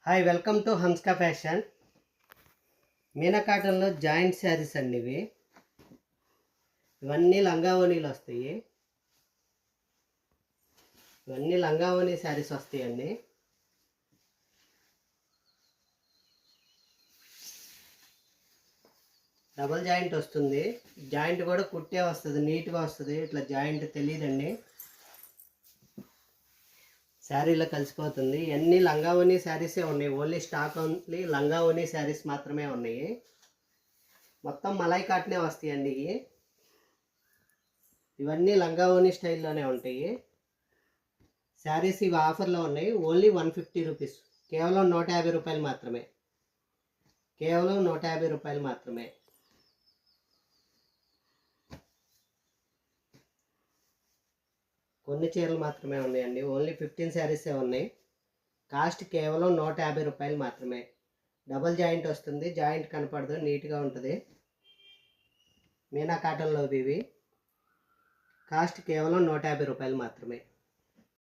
Hi, welcome to హంస్కా fashion. మీనా కాటన్లో జాయింట్ శారీస్ అండి ఇవన్నీ లంగావోణీలు వస్తాయి. ఇవన్నీ లంగావోణి శారీస్ వస్తాయండి. డబుల్ జాయింట్ వస్తుంది. జాయింట్ కూడా కుట్టే వస్తుంది, నీట్గా వస్తుంది. ఇట్లా జాయింట్ తెలియదండి, శారీలో కలిసిపోతుంది. ఇవన్నీ లంగావోణి శారీసే ఉన్నాయి. ఓన్లీ స్టాక్ ఓన్లీ లంగావోణి శారీస్ మాత్రమే ఉన్నాయి. మొత్తం మలై కాటనే వస్తాయండి. ఇవన్నీ లంగావోణి స్టైల్లోనే ఉంటాయి శారీస్. ఇవి ఆఫర్లో ఉన్నాయి. ఓన్లీ 150 రూపీస్, కేవలం 150 రూపాయలు మాత్రమే. కేవలం 150 రూపాయలు మాత్రమే. కొన్ని చీరలు మాత్రమే ఉన్నాయండి. ఓన్లీ 15 శారీసే ఉన్నాయి. కాస్ట్ కేవలం 150 రూపాయలు మాత్రమే. డబుల్ జాయింట్ వస్తుంది, జాయింట్ కనపడదు, నీట్గా ఉంటుంది. మీనా కాటన్లో ఇవి కాస్ట్ కేవలం 150 రూపాయలు మాత్రమే.